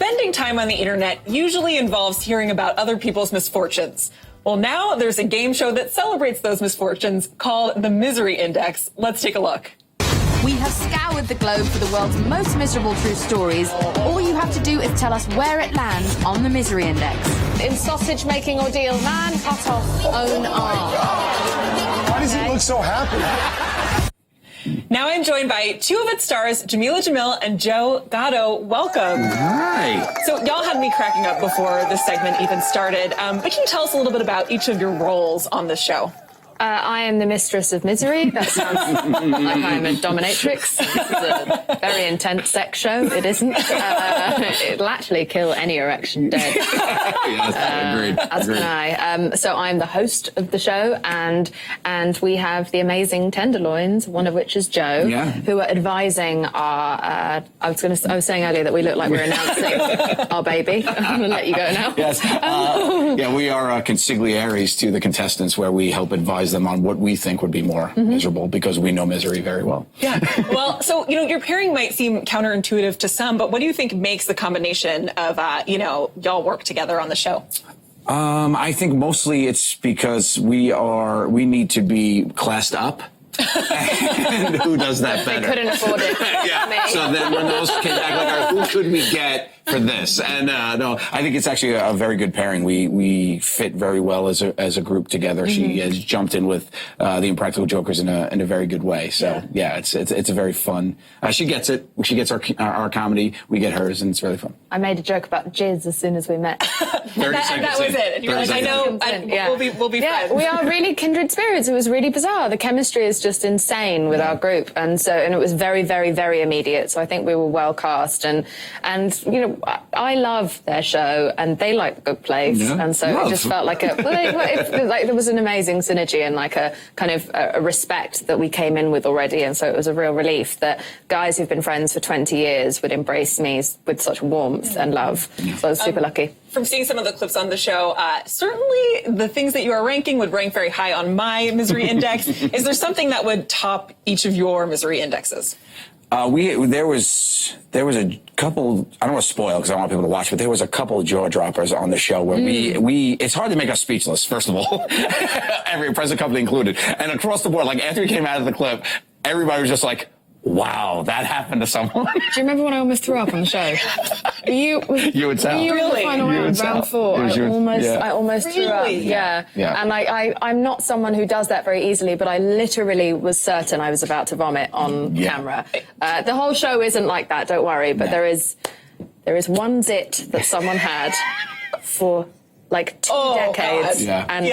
spending time on the internet usually involves hearing about other people's misfortunes. Well, now there's a game show that celebrates those misfortunes called the Misery Index. Let's take a look. We have scoured the globe for the world's most miserable true stories. All you have to do is tell us where it lands on the Misery Index. In sausage-making ordeal, man cut off own arm. Why does he look so happy? Now I'm joined by two of its stars, Jameela Jamil and Joe Gatto. Welcome. Hi. So y'all had me cracking up before this segment even started. But can you tell us a little bit about each of your roles on the show? I am the mistress of misery. That sounds like I'm a dominatrix. This is a very intense sex show. It isn't. It'll actually kill any erection dead. Yes, agreed. As can I. So I'm the host of the show, and we have the amazing tenderloins, one of which is Joe, who are advising our. I was saying earlier that we look like we're announcing our baby. I'm going to let you go now. Yes. We are consiglieres to the contestants, where we help advise them on what we think would be more miserable, because we know misery very well. Yeah. Well, so, your pairing might seem counterintuitive to some, but what do you think makes the combination of, y'all work together on the show? I think mostly it's because we need to be classed up. And who does that better? They couldn't afford it. Yeah. So then when those came back, like, who could we get for this? And no, I think it's actually a very good pairing. We fit very well as a group together. She has jumped in with the Impractical Jokers in a very good way. So it's a very fun. She gets it. She gets our comedy. We get hers, and it's really fun. I made a joke about jizz as soon as we met. that was it. And you're like, I know, we'll be friends. We are really kindred spirits. It was really bizarre. The chemistry is just insane with our group, and it was very, very, very immediate. So I think we were well cast, and I love their show, and they like The Good Place, and so it just felt like there was an amazing synergy and like a kind of a respect that we came in with already, and so it was a real relief that guys who've been friends for 20 years would embrace me with such warmth and love. So I was super lucky. From seeing some of the clips on the show, certainly the things that you are ranking would rank very high on my misery index. Is there something that would top each of your misery indexes? There was a couple. I don't want to spoil because I don't want people to watch, but there was a couple jaw droppers on the show where it's hard to make us speechless. First of all, every present company included, and across the board, like after we came out of the clip, everybody was just like, wow, that happened to someone. Do you remember when I almost threw up on the show? You would tell. You were in the final round, round 4. I almost threw up. Yeah. And I'm not someone who does that very easily, but I literally was certain I was about to vomit on camera. The whole show isn't like that, don't worry, but there is one zit that someone had for like 2 decades, and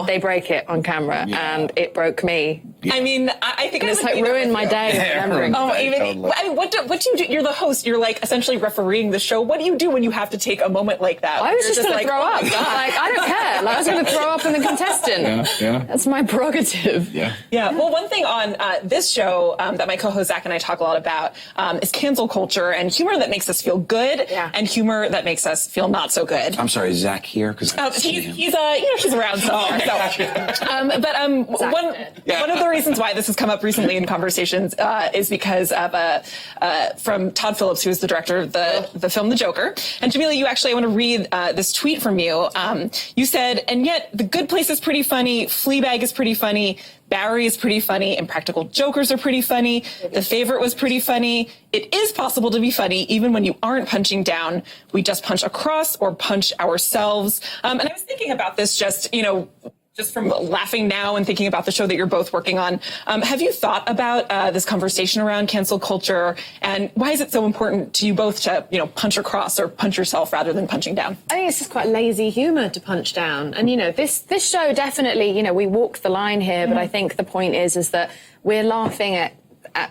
they break it on camera, and it broke me. I mean, I think it's like ruined my day. Remembering. What do you do? You're the host. You're like essentially refereeing the show. What do you do when you have to take a moment like that? I was just going to throw up. Like, I don't care. Like, I was going to throw up in the contestant. That's my prerogative. Yeah. Well, one thing on this show that my co-host Zach and I talk a lot about is cancel culture and humor that makes us feel good and humor that makes us feel not so good. I'm sorry, Zach here because he's around somewhere. One of the reasons why this has come up recently in conversations is because of from Todd Phillips, who is the director of the film The Joker. And Jameela, I want to read this tweet from you. You said, and yet The Good Place is pretty funny, Fleabag is pretty funny, Barry is pretty funny, Impractical Jokers are pretty funny, The Favorite was pretty funny. It is possible to be funny even when you aren't punching down. We just punch across or punch ourselves. And I was thinking about this just from laughing now and thinking about the show that you're both working on. Have you thought about this conversation around cancel culture, and why is it so important to you both to, punch across or punch yourself rather than punching down? I think it's just quite lazy humor to punch down. And, this show definitely, we walk the line here, but I think the point is that we're laughing at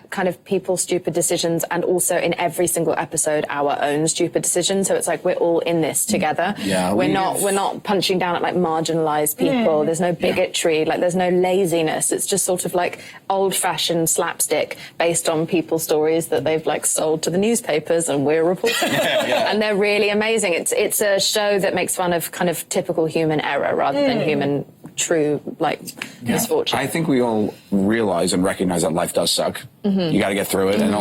kind of people's stupid decisions, and also in every single episode our own stupid decisions. So it's like we're all in this together. We're not punching down at like marginalized people. There's no bigotry, like there's no laziness. It's just sort of like old-fashioned slapstick based on people's stories that they've like sold to the newspapers and we're reporting. And they're really amazing. It's a show that makes fun of kind of typical human error rather than human true, like, misfortune. I think we all realize and recognize that life does suck. You got to get through it, and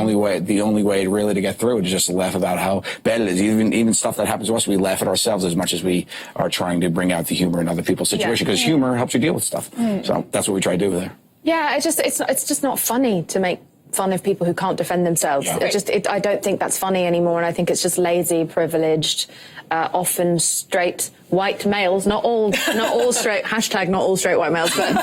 the only way really to get through it is just to laugh about how bad it is. Even stuff that happens to us, we laugh at ourselves as much as we are trying to bring out the humor in other people's situation, because humor helps you deal with stuff. So that's what we try to do there. Yeah, it's just not funny to make fun of people who can't defend themselves. Yeah. I don't think that's funny anymore, and I think it's just lazy, privileged, often straight white males, not all straight, hashtag not all straight white males, but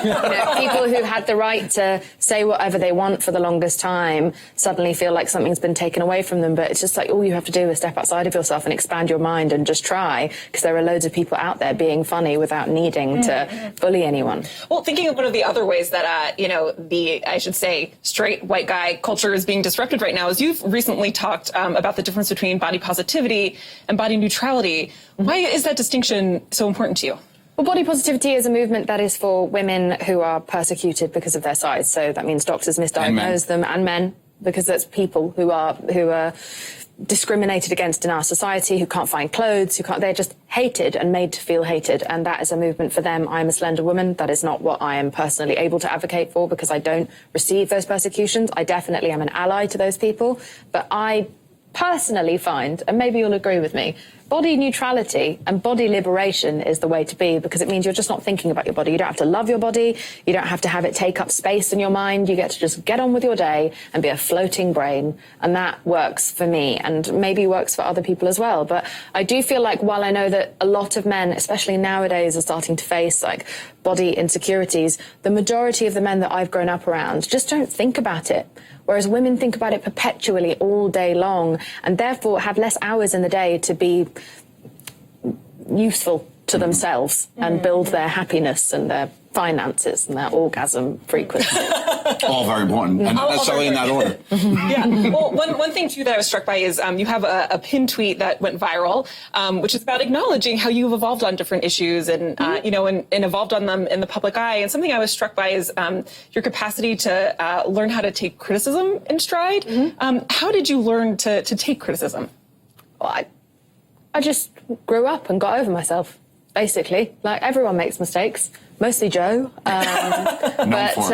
people who had the right to say whatever they want for the longest time suddenly feel like something's been taken away from them. But it's just like, all you have to do is step outside of yourself and expand your mind and just try, because there are loads of people out there being funny without needing to bully anyone. Well, thinking of one of the other ways that, I should say, straight white guy culture is being disrupted right now is you've recently talked about the difference between body positivity and body neutrality. Why is that distinction so important to you? Well, body positivity is a movement that is for women who are persecuted because of their size. So that means doctors misdiagnose them, and men, because that's people who are discriminated against in our society, who can't find clothes, they're just hated and made to feel hated. And that is a movement for them. I'm a slender woman. That is not what I am personally able to advocate for, because I don't receive those persecutions. I definitely am an ally to those people. But I personally find, and maybe you'll agree with me, body neutrality and body liberation is the way to be, because it means you're just not thinking about your body. You don't have to love your body. You don't have to have it take up space in your mind. You get to just get on with your day and be a floating brain. And that works for me, and maybe works for other people as well. But I do feel like, while I know that a lot of men, especially nowadays, are starting to face like body insecurities, the majority of the men that I've grown up around just don't think about it. Whereas women think about it perpetually all day long, and therefore have less hours in the day to be useful to themselves and build their happiness and their finances and their orgasm frequency. All very important, and not necessarily in that order. Yeah. Well, one thing too that I was struck by is you have a pinned tweet that went viral, which is about acknowledging how you've evolved on different issues and and evolved on them in the public eye. And something I was struck by is your capacity to learn how to take criticism in stride. How did you learn to take criticism? Well, I just grew up and got over myself, basically. Like, everyone makes mistakes. Mostly Joe. Famously.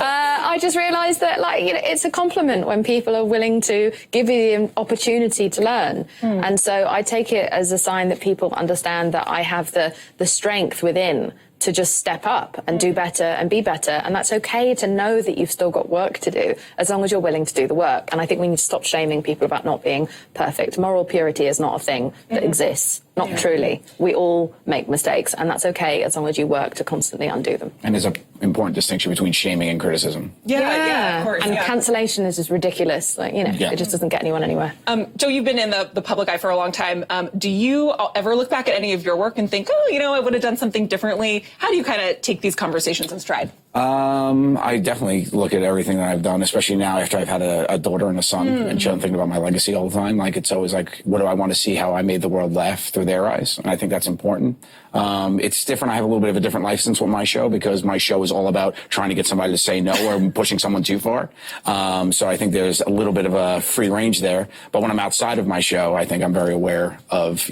I just realised that, it's a compliment when people are willing to give you the opportunity to learn. And so I take it as a sign that people understand that I have the strength within to just step up and do better and be better. And that's okay to know that you've still got work to do, as long as you're willing to do the work. And I think we need to stop shaming people about not being perfect. Moral purity is not a thing that exists. Not truly. We all make mistakes, and that's okay as long as you work to constantly undo them. And there's an important distinction between shaming and criticism. Yeah, of course. And cancellation is just ridiculous. It just doesn't get anyone anywhere. Joe, you've been in the public eye for a long time. Do you ever look back at any of your work and think, I would have done something differently? How do you kind of take these conversations in stride? I definitely look at everything that I've done, especially now after I've had a daughter and a son, and I'm thinking about my legacy all the time. Like, it's always like, what do I want to see how I made the world laugh through their eyes? And I think that's important. It's different. I have a little bit of a different license with my show, because my show is all about trying to get somebody to say no or pushing someone too far. So I think there's a little bit of a free range there. But when I'm outside of my show, I think I'm very aware of,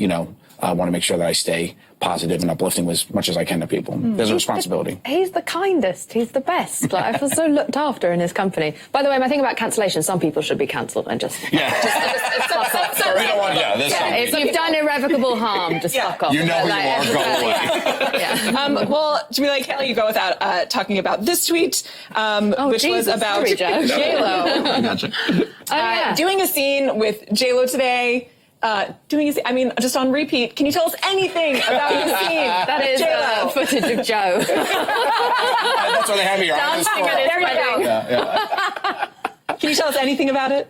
I want to make sure that I stay positive and uplifting as much as I can to people. There's a responsibility. He's the kindest. He's the best. I feel so looked after in his company. By the way, my thing about cancellation, some people should be cancelled and just... Yeah. fuck off. We don't want if you've done irrevocable harm, just fuck off. You know who you are, go away. Well, Jameela, I can't let you go without talking about this tweet, which was about J.LO. Gotcha. Doing a scene with J.LO today. Just on repeat. Can you tell us anything about the scene? That is footage of Joe. That's what they have here. Dancing at his wedding. Yeah. Can you tell us anything about it?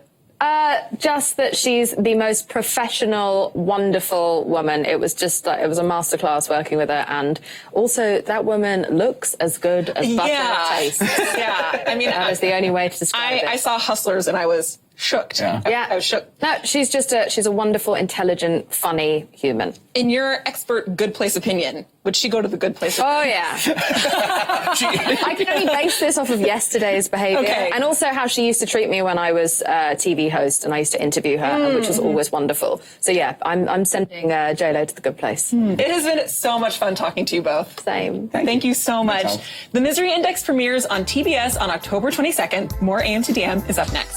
Just that she's the most professional, wonderful woman. It was just it was a masterclass working with her, and also that woman looks as good as butter tastes. Yeah, that is the only way to describe it. I saw Hustlers and I was shooked. Yeah. I was shook. No, she's a wonderful, intelligent, funny human. In your expert good place opinion, would she go to the good place? Oh, yeah. I can only base this off of yesterday's behaviour. Okay. And also how she used to treat me when I was a TV host and I used to interview her, which was always wonderful. So, yeah, I'm sending J.LO to the good place. It has been so much fun talking to you both. Same. Thank you so much. Thanks. The Misery Index premieres on TBS on October 22nd. More AM to DM is up next.